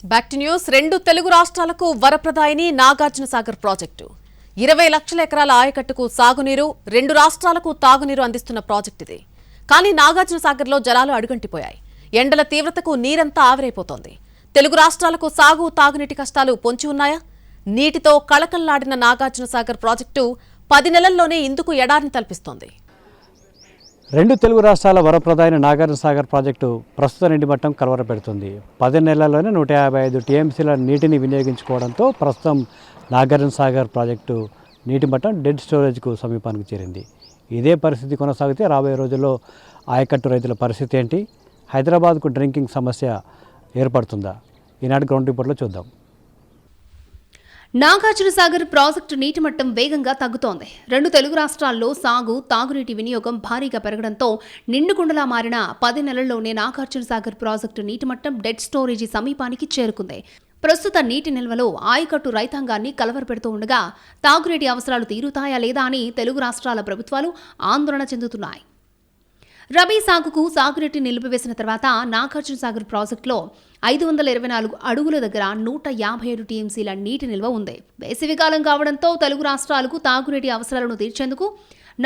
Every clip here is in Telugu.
Back to news. రెండు తెలుగు రాష్ట్రాలకు వరప్రదాయిని నాగార్జున సాగర్ ప్రాజెక్టు 20 లక్షల ఎకరాల ఆయకట్టుకు సాగునీరు, రెండు రాష్ట్రాలకు తాగునీరు అందిస్తున్న ప్రాజెక్ట్ ఇది. కానీ నాగార్జున సాగర్లో జలాలు అడుగంటిపోయాయి. ఎండల తీవ్రతకు నీరంతా ఆవిరైపోతోంది. తెలుగు రాష్ట్రాలకు సాగు, తాగునీటి కష్టాలు పొంచి ఉన్నాయా? నీటితో కళకళలాడిన నాగార్జున సాగర్ ప్రాజెక్టు 10 నెలల్లోనే ఇందుకు ఎడారిని తలపిస్తోంది. రెండు తెలుగు రాష్ట్రాల వరప్రదాయిని నాగార్జున సాగర్ ప్రాజెక్టు ప్రస్తుత నీటి మట్టం కలవరపెడుతుంది. 10 నెలల్లోనే 155 టీఎంసీల నీటిని వినియోగించుకోవడంతో ప్రస్తుతం నాగార్జున సాగర్ ప్రాజెక్టు నీటి మట్టం డెడ్ స్టోరేజ్కు సమీపానికి చేరింది. ఇదే పరిస్థితి కొనసాగితే రాబోయే రోజుల్లో ఆయకట్టు రైతుల పరిస్థితి ఏంటి? హైదరాబాద్కు డ్రింకింగ్ సమస్య ఏర్పడుతుందా? ఈనాటి గ్రౌండ్ రిపోర్ట్లో చూద్దాం. నాగార్జున సాగర్ ప్రాజెక్టు నీటి మట్టం వేగంగా తగ్గుతోంది. రెండు తెలుగు రాష్ట్రాల్లో సాగు, తాగునీటి వినియోగం భారీగా పెరగడంతో నిండుకుండలా మారిన 10 నెలల్లోనే నాగార్జున సాగర్ ప్రాజెక్టు నీటి మట్టం డెడ్ స్టోరేజీ సమీపానికి చేరుకుంది. ప్రస్తుత నీటి నిల్వలో ఆయకట్టు రైతాంగాన్ని కలవరపెడుతూ ఉండగా తాగునీటి అవసరాలు తీరుతాయా లేదా అని తెలుగు రాష్ట్రాల ప్రభుత్వాలు ఆందోళన చెందుతున్నాయి. రబీ సాగుకు సాగునీటి నిలిపివేసిన తర్వాత నాగార్జున సాగర్ ప్రాజెక్టులో 524 అడుగుల దగ్గర 157 టీఎంసీల నీటి నిల్వ ఉంది. వేసవికాలం కావడంతో తెలుగు రాష్ట్రాలకు తాగునీటి అవసరాలను తీర్చేందుకు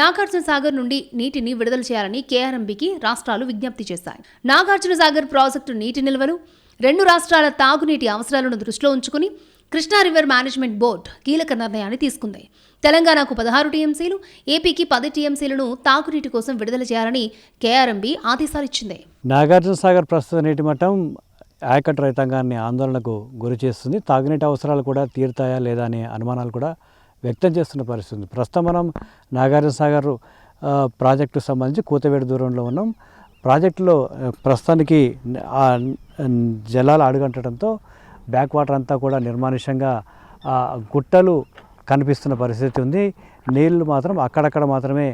నాగార్జున సాగర్ నుండి నీటిని విడుదల చేయాలని కేఆర్ఎంబీకి రాష్ట్రాలు విజ్ఞప్తి చేశాయి. నాగార్జున సాగర్ ప్రాజెక్టు నీటి నిల్వలు, రెండు రాష్ట్రాల తాగునీటి అవసరాలను దృష్టిలో ఉంచుకుని కృష్ణా రివర్ మేనేజ్మెంట్ బోర్డు కీలక నిర్ణయాన్ని తీసుకుంది. తెలంగాణకు 16 టీఎంసీలు, ఏపీకి 10 టీఎంసీలను తాగునీటి కోసం విడుదల చేయాలని కేఆర్ఎంబీ ఆదేశాలిచ్చింది. నాగార్జున సాగర్ ప్రస్తుత నీటి మట్టం ఆయకట్టు రైతాంగాన్ని ఆందోళనకు గురి చేస్తుంది. తాగునీటి అవసరాలు కూడా తీరుతాయా లేదా అనే అనుమానాలు కూడా వ్యక్తం చేస్తున్న పరిస్థితి. ప్రస్తుతం మనం నాగార్జున సాగర్ ప్రాజెక్టుకు సంబంధించి కూతవేడు దూరంలో ఉన్నాం. ప్రాజెక్టులో ప్రస్తుతానికి జలాలు అడుగంటడంతో బ్యాక్ వాటర్ అంతా కూడా నిర్మానుష్యంగా గుట్టలు కనిపిస్తున్న పరిస్థితి ఉంది. నీళ్లు మాత్రం అక్కడక్కడ మాత్రమే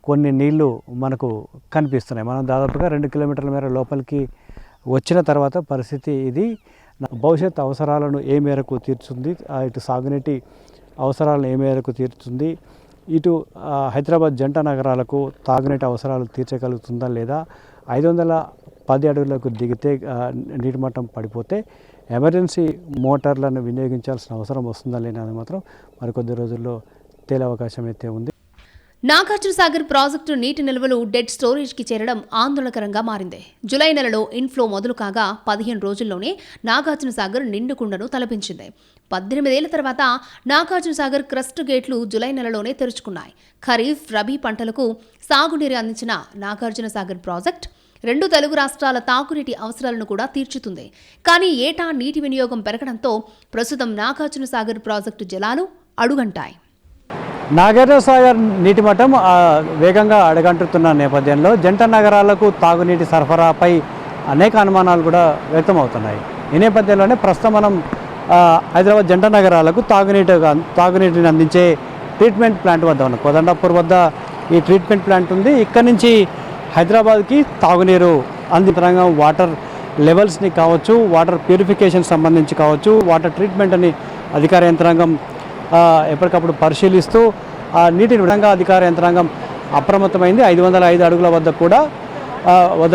కొన్ని నీళ్లు మనకు కనిపిస్తున్నాయి. మనం దాదాపుగా 2 కిలోమీటర్ల మేర లోపలికి వచ్చిన తర్వాత పరిస్థితి ఇది. భవిష్యత్ అవసరాలను ఏ మేరకు తీర్చుతుంది, ఇటు సాగునీటి అవసరాలను ఏ మేరకు తీర్చుతుంది, ఇటు హైదరాబాద్ జంట నగరాలకు తాగునీటి అవసరాలు తీర్చగలుగుతుందా లేదా, 510 అడుగులకు దిగితే నీటి మట్టం పడిపోతే ఎమర్జెన్సీ మోటార్లను వినియోగించాల్సిన అవసరం వస్తుందా లేదా అని మాత్రం మరికొద్ది రోజుల్లో తేలే అవకాశం అయితే ఉంది. నాగార్జున సాగర్ ప్రాజెక్టు నీటి నిల్వలు డెడ్ స్టోరేజ్కి చేరడం ఆందోళనకరంగా మారింది. జులై నెలలో ఇన్ఫ్లో మొదలు కాగా 15 రోజుల్లోనే నాగార్జున సాగర్ నిండుకుండను తలపించింది. 18 ఏళ్ల తర్వాత నాగార్జున సాగర్ క్రస్ట్ గేట్లు జులై నెలలోనే తెరుచుకున్నాయి. ఖరీఫ్, రబీ పంటలకు సాగునీరు అందించిన నాగార్జున సాగర్ ప్రాజెక్ట్ రెండు తెలుగు రాష్ట్రాల తాగునీటి అవసరాలను కూడా తీర్చుతుంది. కానీ ఏటా నీటి వినియోగం పెరగడంతో ప్రస్తుతం నాగార్జున సాగర్ ప్రాజెక్టు జలాలు అడుగంటాయి. నాగార్జున సాగర్ నీటి మట్టం వేగంగా అడుగంటుతున్న నేపథ్యంలో జంట నగరాలకు తాగునీటి సరఫరాపై అనేక అనుమానాలు కూడా వ్యక్తమవుతున్నాయి. ఈ నేపథ్యంలోనే ప్రస్తుతం మనం హైదరాబాద్ జంట నగరాలకు తాగునీటిని అందించే ట్రీట్మెంట్ ప్లాంట్ వద్ద ఉన్నాం. కోదండాపూర్ వద్ద ఈ ట్రీట్మెంట్ ప్లాంట్ ఉంది. ఇక్కడ నుంచి హైదరాబాద్కి తాగునీరు అందించడంగా వాటర్ లెవెల్స్ని కావచ్చు, వాటర్ ప్యూరిఫికేషన్ సంబంధించి కావచ్చు, వాటర్ ట్రీట్మెంట్ అని అధికార యంత్రాంగం ఎప్పటికప్పుడు పరిశీలిస్తూ నీటిని విధంగా అధికార యంత్రాంగం అప్రమత్తమైంది. 505 అడుగుల వద్ద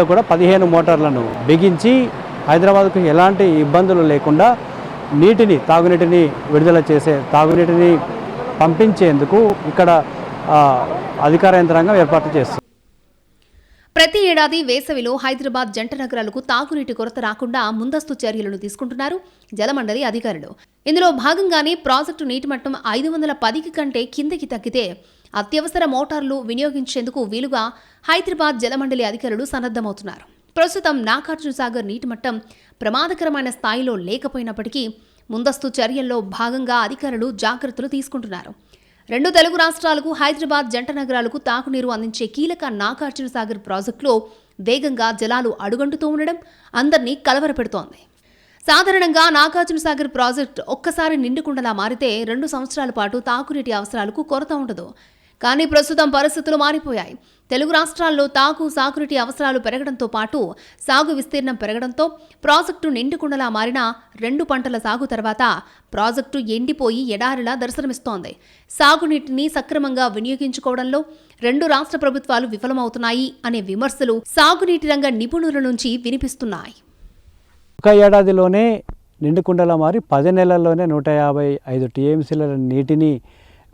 కూడా 15 మోటార్లను బిగించి హైదరాబాద్కు ఎలాంటి ఇబ్బందులు లేకుండా తాగునీటిని విడుదల చేసే, తాగునీటిని పంపించేందుకు ఇక్కడ అధికార యంత్రాంగం ఏర్పాటు చేస్తుంది. ప్రతి ఏడాది వేసవిలో హైదరాబాద్ జంట నగరాలకు తాగునీటి కొరత రాకుండా ముందస్తు చర్యలను తీసుకుంటున్నారు జలమండలి అధికారులు. ఇందులో భాగంగానే ప్రాజెక్టు నీటి మట్టం 510 కంటే కిందకి తగ్గితే అత్యవసర మోటార్లు వినియోగించేందుకు వీలుగా హైదరాబాద్ జలమండలి అధికారులు సన్నద్ధమవుతున్నారు. ప్రస్తుతం నాగార్జున సాగర్ నీటి మట్టం ప్రమాదకరమైన స్థాయిలో లేకపోయినప్పటికీ ముందస్తు చర్యల్లో భాగంగా అధికారులు జాగ్రత్తలు తీసుకుంటున్నారు. రెండు తెలుగు రాష్ట్రాలకు హైదరాబాద్ జంట నగరాలకు తాగునీరు అందించే కీలక నాగార్జున సాగర్ ప్రాజెక్టులో వేగంగా జలాలు అడుగంటుతూ ఉండడం అందరినీ కలవరపెడుతోంది. సాధారణంగా నాగార్జున సాగర్ ప్రాజెక్టు ఒక్కసారి నిండుకుండలా మారితే 2 సంవత్సరాల పాటు తాగునీటి అవసరాలకు కొరత ఉండదు. కానీ ప్రస్తుతం పరిస్థితులు మారిపోయాయి. తెలుగు రాష్ట్రాల్లో సాగునీటి అవసరాలు పెరగడంతో పాటు సాగు విస్తీర్ణం పెరగడంతో ప్రాజెక్టు నిండుకుండలా మారిన 2 పంటల సాగు తర్వాత ప్రాజెక్టు ఎండిపోయి ఎడారిలా దర్శనమిస్తోంది. సాగునీటిని సక్రమంగా వినియోగించుకోవడంలో రెండు రాష్ట్ర ప్రభుత్వాలు విఫలమవుతున్నాయి అనే విమర్శలు సాగునీటి రంగ నిపుణుల నుంచి వినిపిస్తున్నాయి. ఒక ఏడాదిలోనే నిండుకుండలా మారి 10 నెలల్లోనే 155 టీఎంసీల నీటిని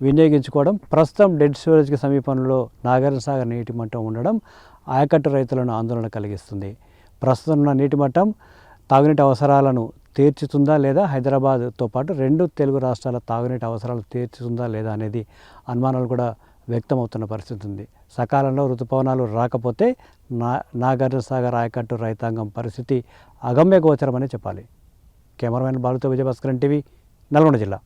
వినియోగించుకోవడం, ప్రస్తుతం డెడ్ స్టోరేజ్కి సమీపంలో నాగార్జున సాగర్ నీటి మట్టం ఉండడం ఆయకట్టు రైతులను ఆందోళన కలిగిస్తుంది. ప్రస్తుతం ఉన్న నీటి మట్టం తాగునీటి అవసరాలను తీర్చుతుందా లేదా, హైదరాబాద్తో పాటు 2 తెలుగు రాష్ట్రాల తాగునీటి అవసరాలు తీర్చుతుందా లేదా అనేది అనుమానాలు కూడా వ్యక్తమవుతున్న పరిస్థితి ఉంది. సకాలంలో ఋతుపవనాలు రాకపోతే నాగార్జున సాగర్ ఆయకట్టు రైతాంగం పరిస్థితి అగమ్య గోచరమని చెప్పాలి. కెమెరామెన్ బాలుతో విజయభాస్కరన్ టీవీ, నల్గొండ జిల్లా.